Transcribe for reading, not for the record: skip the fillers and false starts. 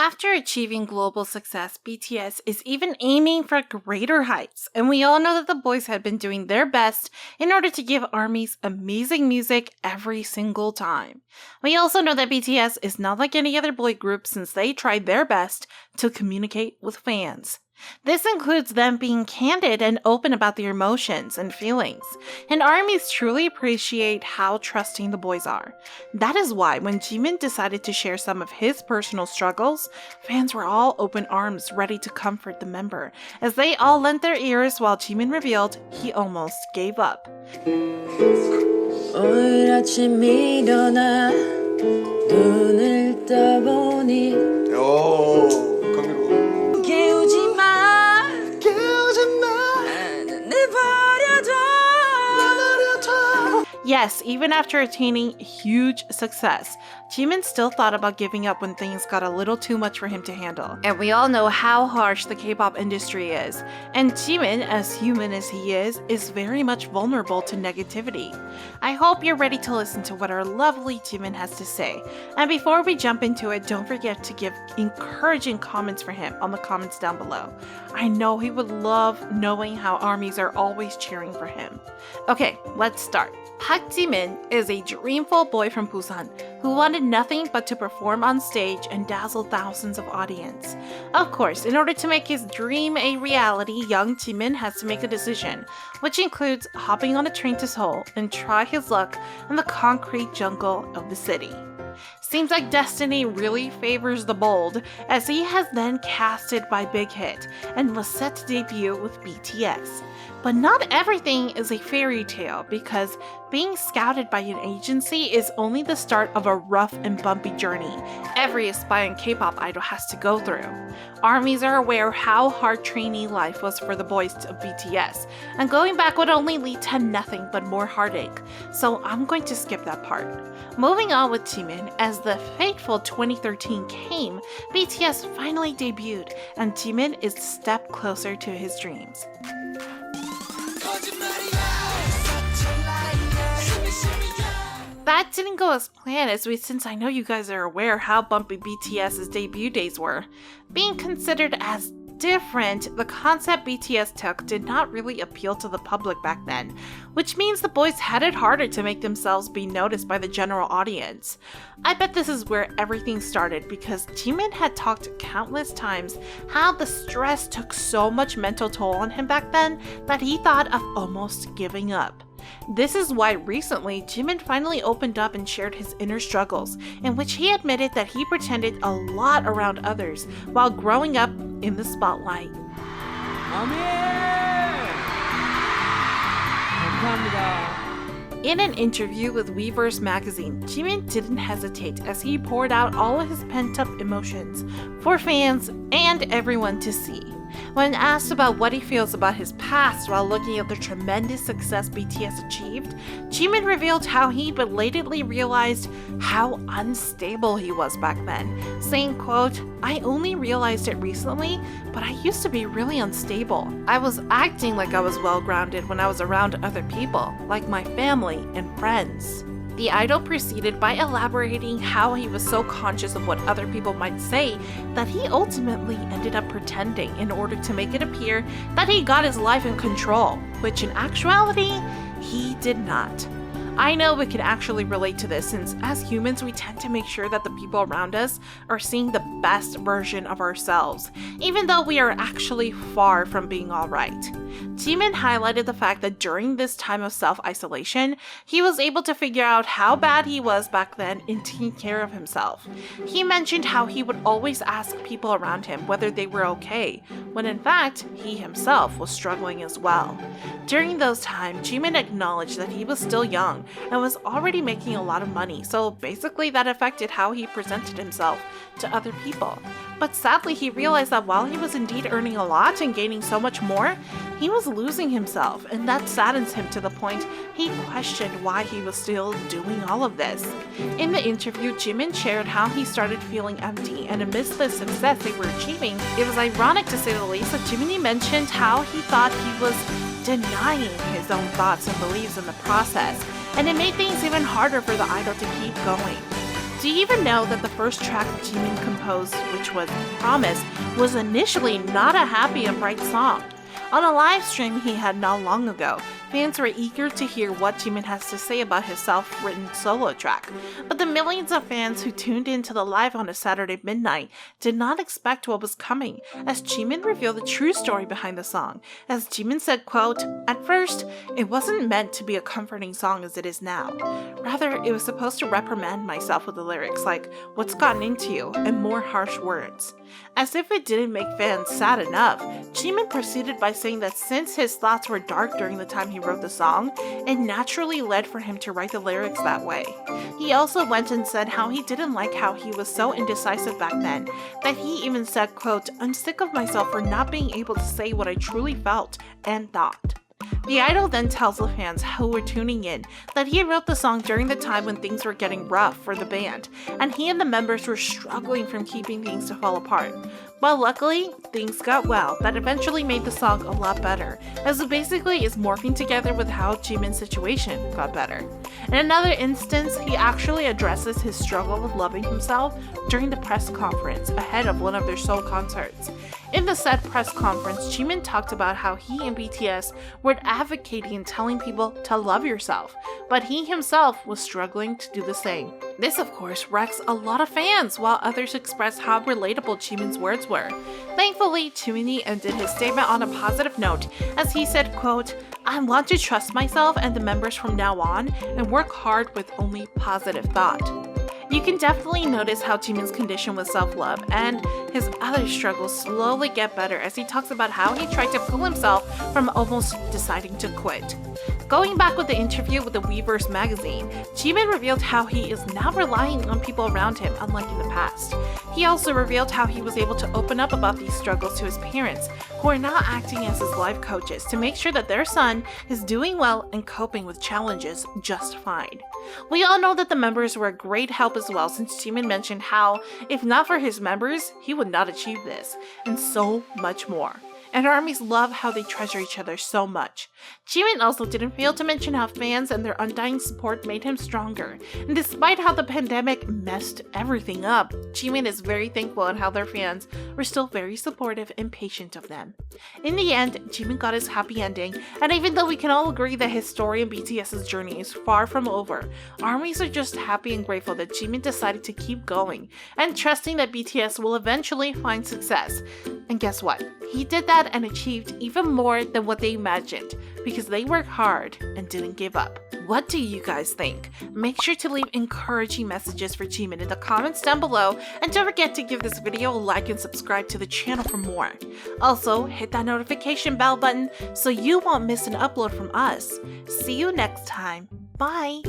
After achieving global success, BTS is even aiming for greater heights, and we all know that the boys had been doing their best in order to give ARMY's amazing music every single time. We also know that BTS is not like any other boy group since they tried their best to communicate with fans. This includes them being candid and open about their emotions and feelings, and ARMYs truly appreciate how trusting the boys are. That is why when Jimin decided to share some of his personal struggles, fans were all open arms ready to comfort the member, as they all lent their ears while Jimin revealed he almost gave up. 오늘 아침 일어나 눈을 떠보니 깨우지 마 나는 내버려둬. Yes, even after attaining huge success, Jimin still thought about giving up when things got a little too much for him to handle. And we all know how harsh the K-pop industry is. And Jimin, as human as he is very much vulnerable to negativity. I hope you're ready to listen to what our lovely Jimin has to say. And before we jump into it, don't forget to give encouraging comments for him on the comments down below. I know he would love knowing how ARMYs are always cheering for him. Okay, let's start. Park Jimin is a dreamful boy from Busan who wanted nothing but to perform on stage and dazzle thousands of audience. Of course, in order to make his dream a reality, young Jimin has to make a decision, which includes hopping on a train to Seoul and try his luck in the concrete jungle of the city. Seems like destiny really favors the bold, as he has then casted by Big Hit and was set to debut with BTS. But not everything is a fairy tale, because being scouted by an agency is only the start of a rough and bumpy journey every aspiring K-pop idol has to go through. ARMYs are aware how hard trainee life was for the boys of BTS, and going back would only lead to nothing but more heartache, so I'm going to skip that part. Moving on with Jimin, as the fateful 2013 came, BTS finally debuted, and Jimin is a step closer to his dreams. That didn't go as planned, since I know you guys are aware how bumpy BTS's debut days were. Being considered as different, the concept BTS took did not really appeal to the public back then, which means the boys had it harder to make themselves be noticed by the general audience. I bet this is where everything started, because Jimin had talked countless times how the stress took so much mental toll on him back then that he thought of almost giving up. This is why recently Jimin finally opened up and shared his inner struggles, in which he admitted that he pretended a lot around others while growing up in the spotlight. In an interview with Weverse magazine, Jimin didn't hesitate as he poured out all of his pent-up emotions for fans and everyone to see. When asked about what he feels about his past while looking at the tremendous success BTS achieved, Jimin revealed how he belatedly realized how unstable he was back then, saying, quote, "I only realized it recently, but I used to be really unstable. I was acting like I was well-grounded when I was around other people, like my family and friends." The idol proceeded by elaborating how he was so conscious of what other people might say that he ultimately ended up pretending in order to make it appear that he got his life in control, which in actuality, he did not. I know we can actually relate to this, since as humans we tend to make sure that the people around us are seeing the best version of ourselves, even though we are actually far from being alright. Jimin highlighted the fact that during this time of self-isolation, he was able to figure out how bad he was back then in taking care of himself. He mentioned how he would always ask people around him whether they were okay, when in fact, he himself was struggling as well. During those times, Jimin acknowledged that he was still young and was already making a lot of money, so basically that affected how he presented himself to other people. But sadly, he realized that while he was indeed earning a lot and gaining so much more, he was losing himself, and that saddens him to the point he questioned why he was still doing all of this. In the interview, Jimin shared how he started feeling empty, and amidst the success they were achieving, it was ironic to say the least that Jimin mentioned how he thought he was denying his own thoughts and beliefs in the process, and it made things even harder for the idol to keep going. Do you even know that the first track Jimin composed, which was Promise, was initially not a happy and bright song? On a live stream he had not long ago, fans were eager to hear what Jimin has to say about his self-written solo track, but the millions of fans who tuned into the live on a Saturday midnight did not expect what was coming, as Jimin revealed the true story behind the song. As Jimin said, quote, "At first, it wasn't meant to be a comforting song as it is now. Rather, it was supposed to reprimand myself with the lyrics like, 'What's gotten into you?' and more harsh words." As if it didn't make fans sad enough, Jimin proceeded by saying that since his thoughts were dark during the time he wrote the song, it naturally led for him to write the lyrics that way. He also went and said how he didn't like how he was so indecisive back then, that he even said, quote, "I'm sick of myself for not being able to say what I truly felt and thought." The idol then tells the fans who were tuning in that he wrote the song during the time when things were getting rough for the band, and he and the members were struggling from keeping things to fall apart. But luckily, things got well that eventually made the song a lot better, as it basically is morphing together with how Jimin's situation got better. In another instance, he actually addresses his struggle with loving himself during the press conference ahead of one of their solo concerts. In the said press conference, Jimin talked about how he and BTS were advocating and telling people to love yourself, but he himself was struggling to do the same. This of course wrecks a lot of fans, while others express how relatable Jimin's words were. Thankfully, Jimin ended his statement on a positive note, as he said, quote, "I want to trust myself and the members from now on and work hard with only positive thought." You can definitely notice how Jimin's condition with self-love and his other struggles slowly get better as he talks about how he tried to pull himself from almost deciding to quit. Going back with the interview with the Weverse magazine, Jimin revealed how he is now relying on people around him, unlike in the past. He also revealed how he was able to open up about these struggles to his parents, who are now acting as his life coaches to make sure that their son is doing well and coping with challenges just fine. We all know that the members were a great help as well, since Jimin mentioned how, if not for his members, he would not achieve this, and so much more. And armies love how they treasure each other so much. Jimin also didn't fail to mention how fans and their undying support made him stronger. And despite how the pandemic messed everything up, Jimin is very thankful on how their fans were still very supportive and patient of them. In the end, Jimin got his happy ending, and even though we can all agree that his story in BTS's journey is far from over, armies are just happy and grateful that Jimin decided to keep going, and trusting that BTS will eventually find success. And guess what? He did that and achieved even more than what they imagined, because they worked hard and didn't give up. What do you guys think? Make sure to leave encouraging messages for Jimin in the comments down below, and don't forget to give this video a like and subscribe to the channel for more. Also, hit that notification bell button so you won't miss an upload from us. See you next time. Bye!